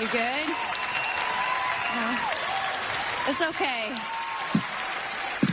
You good? No. It's okay.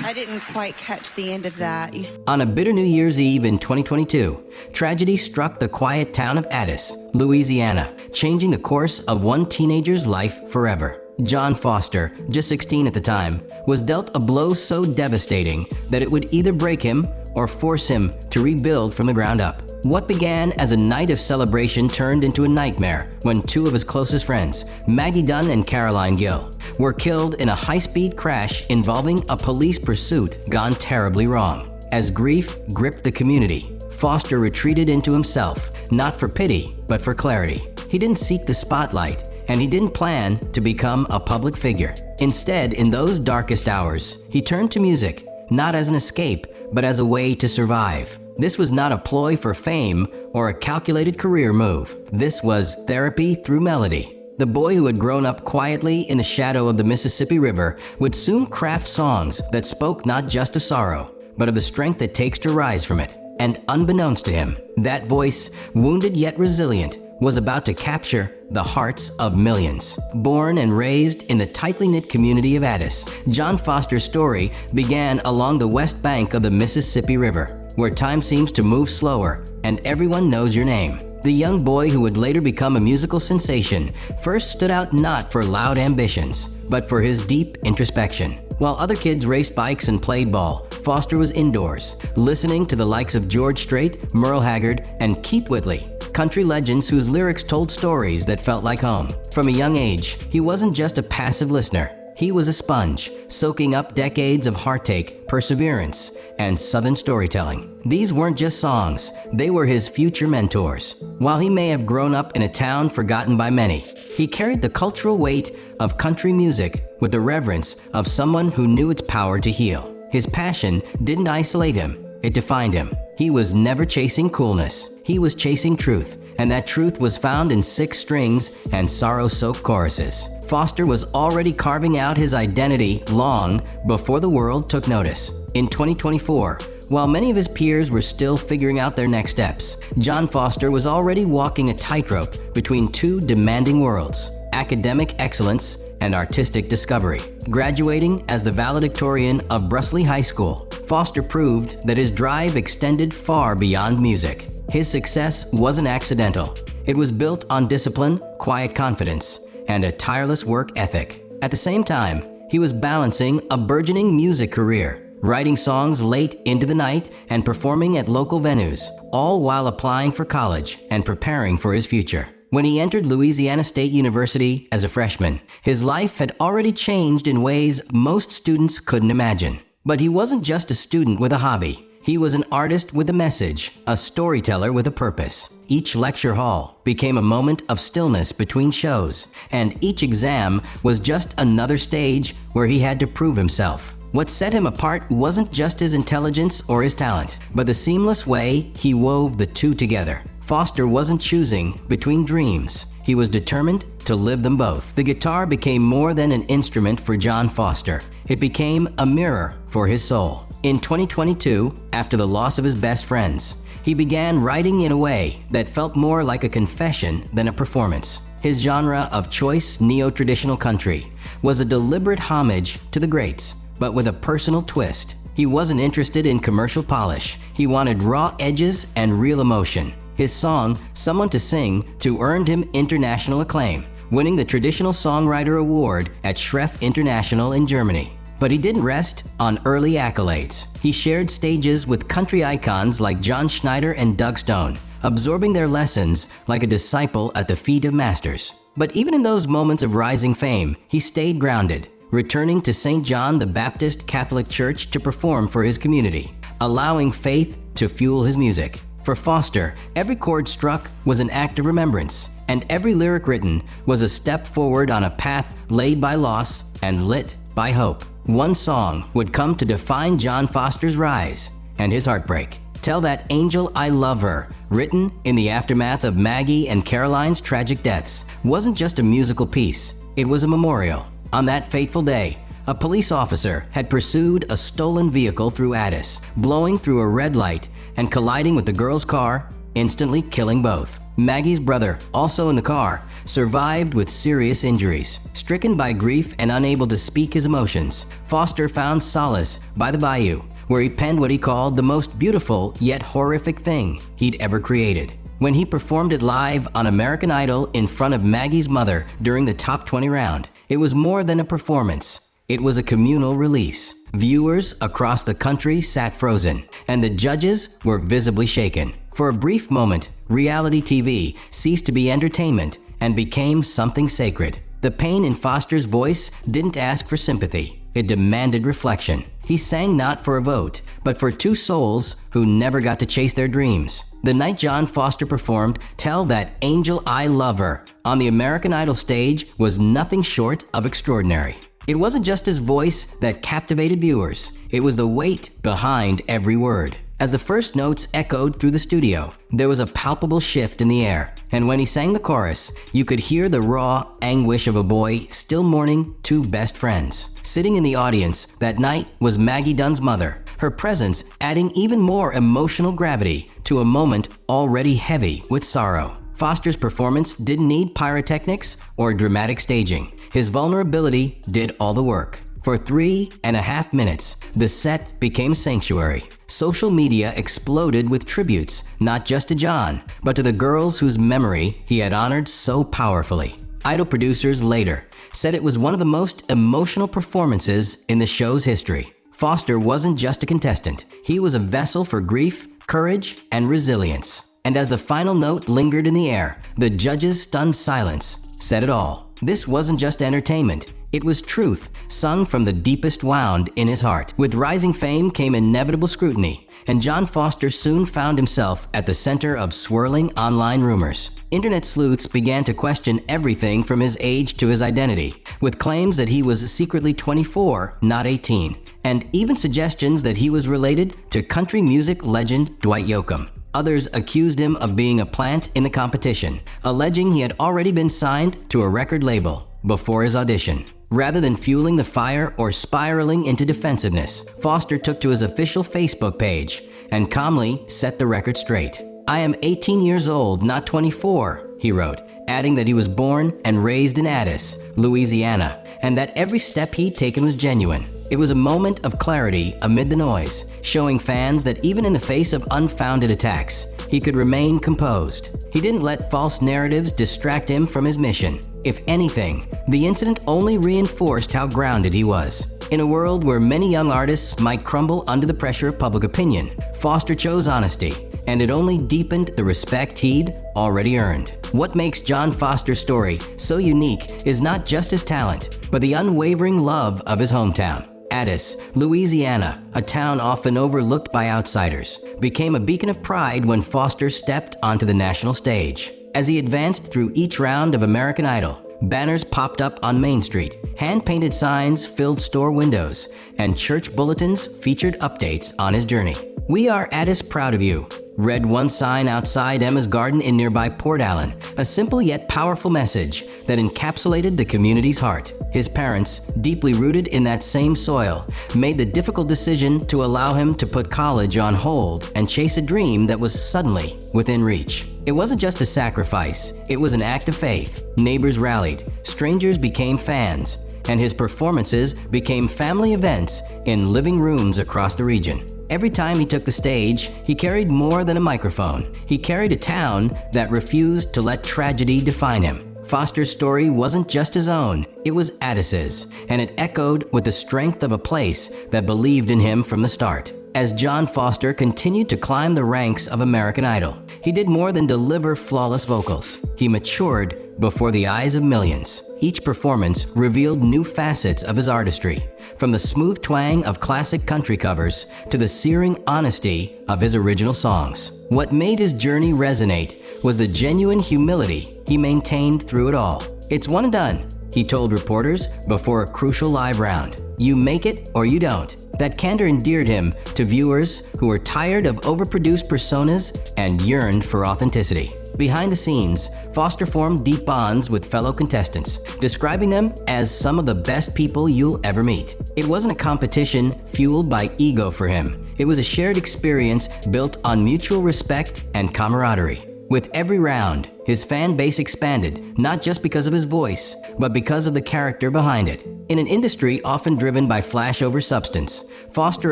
I didn't quite catch the end of that. On a bitter New Year's Eve in 2022, tragedy struck the quiet town of Addis, Louisiana, changing the course of one teenager's life forever. John Foster, just 16 at the time, was dealt a blow so devastating that it would either break him or force him to rebuild from the ground up. What began as a night of celebration turned into a nightmare when two of his closest friends, Maggie Dunn and Gill, were killed in a high-speed crash involving a police pursuit gone terribly wrong. As grief gripped the community, Foster retreated into himself, not for pity, but for clarity. He didn't seek the spotlight, and he didn't plan to become a public figure. Instead, in those darkest hours, he turned to music, not as an escape, but as a way to survive. This was not a ploy for fame or a calculated career move. This was therapy through melody. The boy who had grown up quietly in the shadow of the Mississippi River would soon craft songs that spoke not just of sorrow, but of the strength it takes to rise from it. And unbeknownst to him, that voice, wounded yet resilient, was about to capture the hearts of millions. Born and raised in the tightly knit community of Addis, John Foster's story began along the west bank of the Mississippi River, where time seems to move slower and everyone knows your name. The young boy who would later become a musical sensation first stood out not for loud ambitions, but for his deep introspection. While other kids raced bikes and played ball, Foster was indoors, listening to the likes of George Strait, Merle Haggard, and Keith Whitley, country legends whose lyrics told stories that felt like home. From a young age, he wasn't just a passive listener. He was a sponge, soaking up decades of heartache, perseverance, and Southern storytelling. These weren't just songs, they were his future mentors. While he may have grown up in a town forgotten by many, he carried the cultural weight of country music with the reverence of someone who knew its power to heal. His passion didn't isolate him, it defined him. He was never chasing coolness, he was chasing truth, and that truth was found in 6 strings and sorrow-soaked choruses. Foster was already carving out his identity long before the world took notice. In 2024, while many of his peers were still figuring out their next steps, John Foster was already walking a tightrope between 2 demanding worlds: academic excellence and artistic discovery. Graduating as the valedictorian of Brusly High School, Foster proved that his drive extended far beyond music. His success wasn't accidental. It was built on discipline, quiet confidence, and a tireless work ethic. At the same time, he was balancing a burgeoning music career, writing songs late into the night and performing at local venues, all while applying for college and preparing for his future. When he entered Louisiana State University as a freshman, his life had already changed in ways most students couldn't imagine. But he wasn't just a student with a hobby. He was an artist with a message, a storyteller with a purpose. Each lecture hall became a moment of stillness between shows, and each exam was just another stage where he had to prove himself. What set him apart wasn't just his intelligence or his talent, but the seamless way he wove the two together. Foster wasn't choosing between dreams. He was determined to live them both. The guitar became more than an instrument for John Foster. It became a mirror for his soul. In 2022, after the loss of his best friends, he began writing in a way that felt more like a confession than a performance. His genre of choice neo-traditional country was a deliberate homage to the greats, but with a personal twist. He wasn't interested in commercial polish. He wanted raw edges and real emotion. His song, Someone to Sing To, earned him international acclaim, winning the Traditional Songwriter Award at Schref International in Germany. But he didn't rest on early accolades. He shared stages with country icons like John Schneider and Doug Stone, absorbing their lessons like a disciple at the feet of masters. But even in those moments of rising fame, he stayed grounded, returning to St. John the Baptist Catholic Church to perform for his community, allowing faith to fuel his music. For Foster, every chord struck was an act of remembrance, and every lyric written was a step forward on a path laid by loss and lit by hope. One song would come to define John Foster's rise and his heartbreak. Tell That Angel I Love Her, written in the aftermath of Maggie and Caroline's tragic deaths, wasn't just a musical piece, it was a memorial. On that fateful day, a police officer had pursued a stolen vehicle through Addis, blowing through a red light and colliding with the girl's car, instantly killing both. Maggie's brother, also in the car, survived with serious injuries. Stricken by grief and unable to speak his emotions, Foster found solace by the bayou, where he penned what he called the most beautiful yet horrific thing he'd ever created. When he performed it live on American Idol in front of Maggie's mother during the top 20 round, it was more than a performance. It was a communal release. Viewers across the country sat frozen, and the judges were visibly shaken. For a brief moment, reality TV ceased to be entertainment and became something sacred. The pain in Foster's voice didn't ask for sympathy. It demanded reflection. He sang not for a vote, but for two souls who never got to chase their dreams. The night John Foster performed Tell That Angel I Love Her on the American Idol stage was nothing short of extraordinary. It wasn't just his voice that captivated viewers, it was the weight behind every word. As the first notes echoed through the studio, there was a palpable shift in the air, and when he sang the chorus, you could hear the raw anguish of a boy still mourning two best friends. Sitting in the audience that night was Maggie Dunn's mother, her presence adding even more emotional gravity to a moment already heavy with sorrow. Foster's performance didn't need pyrotechnics or dramatic staging. His vulnerability did all the work. For 3.5 minutes, the set became sanctuary. Social media exploded with tributes, not just to John, but to the girls whose memory he had honored so powerfully. Idol producers later said it was one of the most emotional performances in the show's history. Foster wasn't just a contestant. He was a vessel for grief, courage, and resilience. And as the final note lingered in the air, the judges' stunned silence said it all. This wasn't just entertainment. It was truth, sung from the deepest wound in his heart. With rising fame came inevitable scrutiny, and John Foster soon found himself at the center of swirling online rumors. Internet sleuths began to question everything from his age to his identity, with claims that he was secretly 24, not 18, and even suggestions that he was related to country music legend Dwight Yoakam. Others accused him of being a plant in the competition, alleging he had already been signed to a record label before his audition. Rather than fueling the fire or spiraling into defensiveness, Foster took to his official Facebook page and calmly set the record straight. "I am 18 years old, not 24, he wrote, adding that he was born and raised in Addis, Louisiana, and that every step he'd taken was genuine. It was a moment of clarity amid the noise, showing fans that even in the face of unfounded attacks, he could remain composed. He didn't let false narratives distract him from his mission. If anything, the incident only reinforced how grounded he was. In a world where many young artists might crumble under the pressure of public opinion, Foster chose honesty, and it only deepened the respect he'd already earned. What makes John Foster's story so unique is not just his talent, but the unwavering love of his hometown. Addis, Louisiana, a town often overlooked by outsiders, became a beacon of pride when Foster stepped onto the national stage. As he advanced through each round of American Idol, banners popped up on Main Street, hand-painted signs filled store windows, and church bulletins featured updates on his journey. "We are Addis proud of you," read one sign outside Emma's garden in nearby Port Allen, a simple yet powerful message that encapsulated the community's heart. His parents, deeply rooted in that same soil, made the difficult decision to allow him to put college on hold and chase a dream that was suddenly within reach. It wasn't just a sacrifice, it was an act of faith. Neighbors rallied, strangers became fans, and his performances became family events in living rooms across the region. Every time he took the stage, he carried more than a microphone. He carried a town that refused to let tragedy define him. Foster's story wasn't just his own, it was Addis's, and it echoed with the strength of a place that believed in him from the start. As John Foster continued to climb the ranks of American Idol, he did more than deliver flawless vocals. He matured before the eyes of millions. Each performance revealed new facets of his artistry, from the smooth twang of classic country covers to the searing honesty of his original songs. What made his journey resonate was the genuine humility he maintained through it all. "It's one and done," he told reporters before a crucial live round. "You make it or you don't." That candor endeared him to viewers who were tired of overproduced personas and yearned for authenticity. Behind the scenes, Foster formed deep bonds with fellow contestants, describing them as some of the best people you'll ever meet. It wasn't a competition fueled by ego for him. It was a shared experience built on mutual respect and camaraderie. With every round, his fan base expanded, not just because of his voice, but because of the character behind it. In an industry often driven by flash over substance, Foster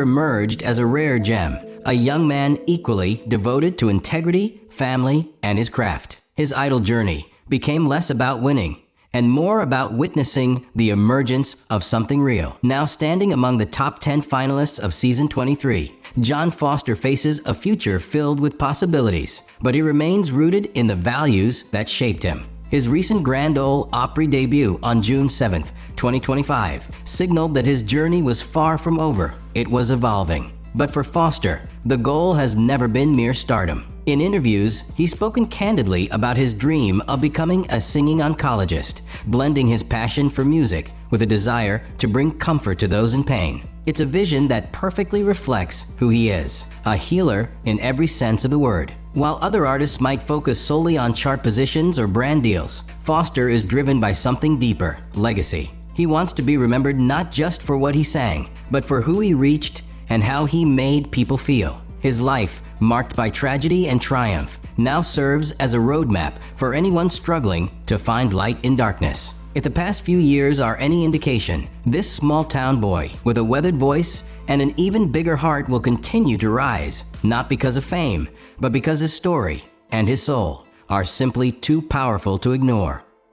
emerged as a rare gem, a young man equally devoted to integrity, family, and his craft. His idol journey became less about winning and more about witnessing the emergence of something real. Now standing among the top 10 finalists of season 23, John Foster faces a future filled with possibilities, but he remains rooted in the values that shaped him. His recent Grand Ole Opry debut on June 7, 2025, signaled that his journey was far from over. It was evolving. But for Foster, the goal has never been mere stardom. In interviews, he's spoken candidly about his dream of becoming a singing oncologist, blending his passion for music with a desire to bring comfort to those in pain. It's a vision that perfectly reflects who he is, a healer in every sense of the word. While other artists might focus solely on chart positions or brand deals, Foster is driven by something deeper: legacy. He wants to be remembered not just for what he sang, but for who he reached and how he made people feel. His life, marked by tragedy and triumph, now serves as a roadmap for anyone struggling to find light in darkness. If the past few years are any indication, this small-town boy with a weathered voice and an even bigger heart will continue to rise, not because of fame, but because his story and his soul are simply too powerful to ignore.